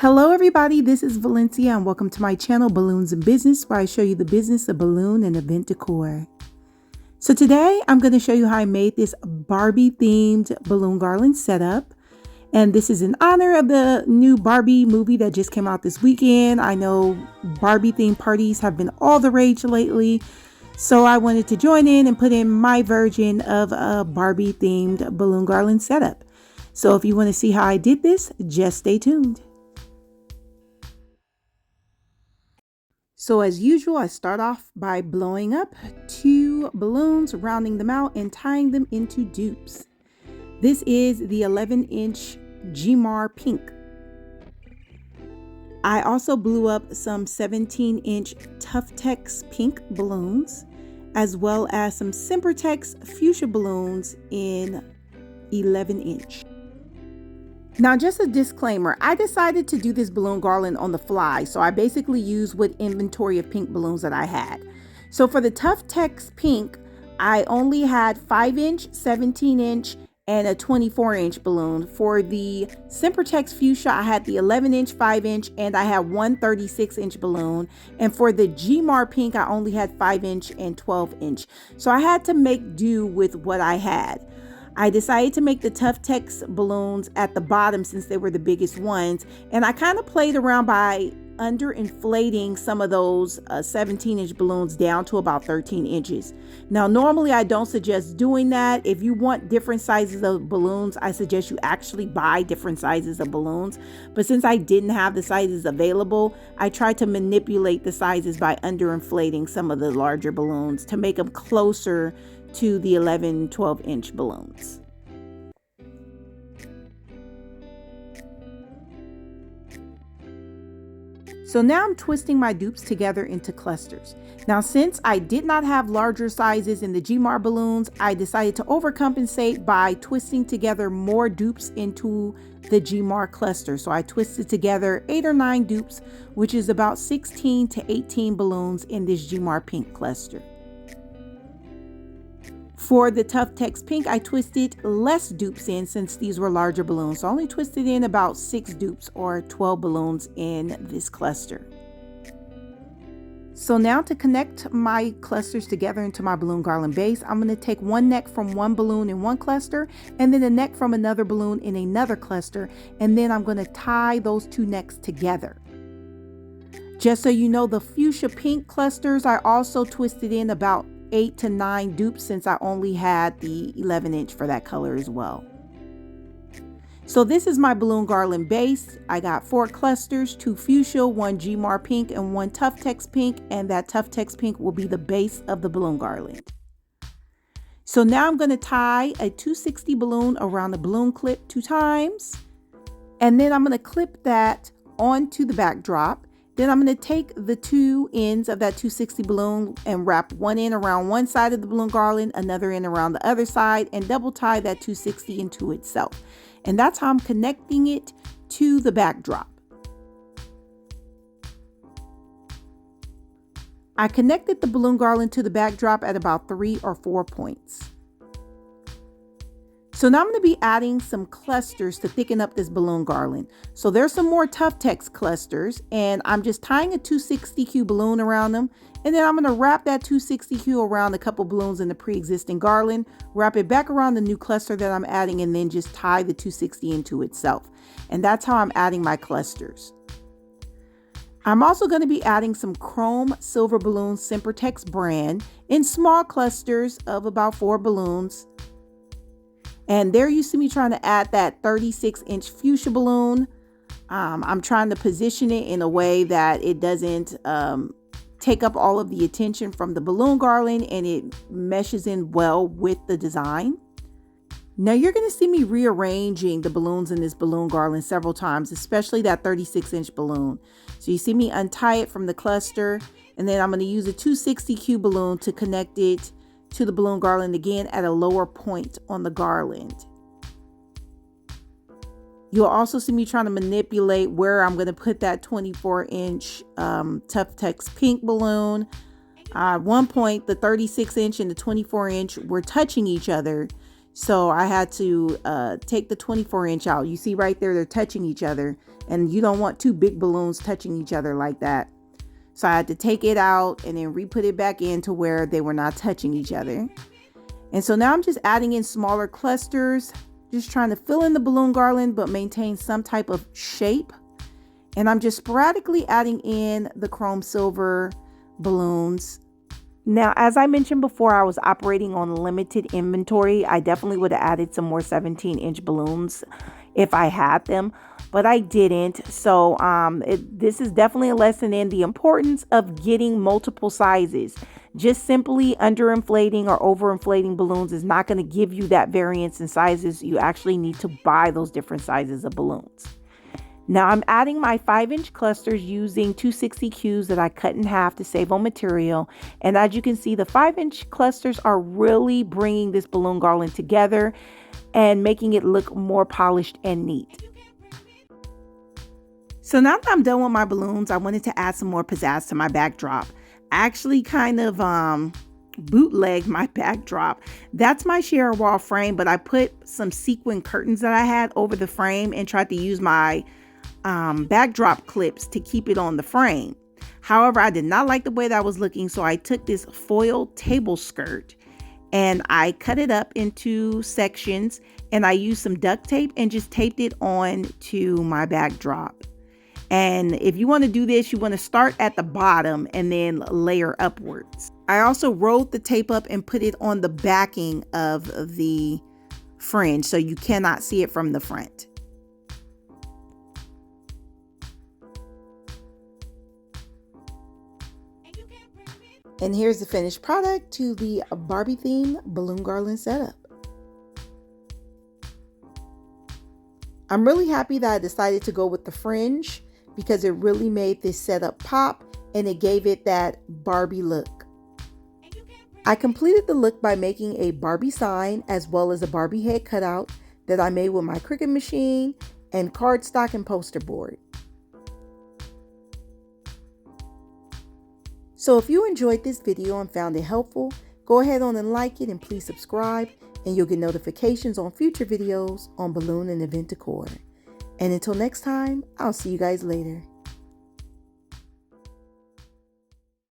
Hello everybody, this is Valencia and welcome to my channel Balloons and Business, where I show you the business of balloon and event decor. So today I'm going to show you how I made this Barbie themed balloon garland setup. And this is in honor of the new Barbie movie that just came out this weekend. I know Barbie themed parties have been all the rage lately, so I wanted to join in and put in my version of a Barbie themed balloon garland setup. So if you want to see how I did this, just stay tuned. So as usual, I start off by blowing up 2 balloons, rounding them out and tying them into dupes. This is the 11-inch GMAR pink. I also blew up some 17-inch Tuftex pink balloons, as well as some Simpertex fuchsia balloons in 11-inch. Now, just a disclaimer, I decided to do this balloon garland on the fly, so I basically used what inventory of pink balloons that I had. So for the Tuftex pink, I only had 5-inch, 17-inch, and a 24-inch balloon. For the Simpertex fuchsia, I had the 11-inch, 5-inch, and I had one 36-inch balloon. And for the GMAR pink, I only had 5-inch and 12-inch. So I had to make do with what I had. I decided to make the Tuftex balloons at the bottom since they were the biggest ones, and I kind of played around by underinflating some of those 17-inch balloons down to about 13 inches. Now, normally I don't suggest doing that. If you want different sizes of balloons, I suggest you actually buy different sizes of balloons. But since I didn't have the sizes available, I tried to manipulate the sizes by underinflating some of the larger balloons to make them closer to the 12-inch balloons. So now I'm twisting my dupes together into clusters. Now, since I did not have larger sizes in the GMAR balloons, I decided to overcompensate by twisting together more dupes into the GMAR cluster. So I twisted together 8 or 9 dupes, which is about 16 to 18 balloons in this GMAR pink cluster. For the Tuftex pink, I twisted less dupes in since these were larger balloons. So I only twisted in about 6 dupes or 12 balloons in this cluster. So now to connect my clusters together into my balloon garland base, I'm going to take one neck from one balloon in one cluster and then a neck from another balloon in another cluster. And then I'm going to tie those 2 necks together. Just so you know, the fuchsia pink clusters, I also twisted in about 8 to 9 dupes since I only had the 11-inch for that color as well. So this is my balloon garland base. I got 4 clusters, 2 fuchsia, 1 GMAR pink, and 1 Tuftex pink, and that Tuftex pink will be the base of the balloon garland. So now I'm going to tie a 260 balloon around the balloon clip 2 times, and then I'm going to clip that onto the backdrop. Then I'm going to take the 2 ends of that 260 balloon and wrap one end around one side of the balloon garland, another end around the other side, and double tie that 260 into itself. And that's how I'm connecting it to the backdrop. I connected the balloon garland to the backdrop at about 3 or 4 points. So now I'm going to be adding some clusters to thicken up this balloon garland. So there's some more Tuftex clusters, and I'm just tying a 260Q balloon around them. And then I'm going to wrap that 260Q around a couple balloons in the pre-existing garland, wrap it back around the new cluster that I'm adding, and then just tie the 260 into itself. And that's how I'm adding my clusters. I'm also going to be adding some chrome silver balloons, Simpertex brand, in small clusters of about 4 balloons. And there you see me trying to add that 36-inch fuchsia balloon. I'm trying to position it in a way that it doesn't take up all of the attention from the balloon garland, and it meshes in well with the design. Now you're going to see me rearranging the balloons in this balloon garland several times, especially that 36-inch balloon. So you see me untie it from the cluster, and then I'm going to use a 260Q balloon to connect it to the balloon garland again at a lower point on the garland. You'll also see me trying to manipulate where I'm going to put that 24-inch Tuftex pink balloon. At one point, the 36-inch and the 24-inch were touching each other. So I had to take the 24-inch out. You see right there, they're touching each other. And you don't want two big balloons touching each other like that. So I had to take it out and then re-put it back in to where they were not touching each other. And so now I'm just adding in smaller clusters, just trying to fill in the balloon garland, but maintain some type of shape. And I'm just sporadically adding in the chrome silver balloons. Now, as I mentioned before, I was operating on limited inventory. I definitely would have added some more 17-inch balloons if I had them, but I didn't. So this is definitely a lesson in the importance of getting multiple sizes. Just simply underinflating or overinflating balloons is not going to give you that variance in sizes. You actually need to buy those different sizes of balloons. Now I'm adding my 5-inch clusters using 260 Qs that I cut in half to save on material. And as you can see, the 5-inch clusters are really bringing this balloon garland together and making it look more polished and neat. So now that I'm done with my balloons, I wanted to add some more pizzazz to my backdrop. I actually kind of bootlegged my backdrop. That's my Chiara wall frame, but I put some sequin curtains that I had over the frame and tried to use my backdrop clips to keep it on the frame. However, I did not like the way that was looking, so I took this foil table skirt and I cut it up into sections, and I used some duct tape and just taped it on to my backdrop. And if you want to do this, you want to start at the bottom and then layer upwards. I also rolled the tape up and put it on the backing of the fringe so you cannot see it from the front. And here's the finished product to the Barbie theme balloon garland setup. I'm really happy that I decided to go with the fringe because it really made this setup pop and it gave it that Barbie look. I completed the look by making a Barbie sign as well as a Barbie head cutout that I made with my Cricut machine and cardstock and poster board. So if you enjoyed this video and found it helpful, go ahead on and like it, and please subscribe, and you'll get notifications on future videos on balloon and event decor. And until next time, I'll see you guys later.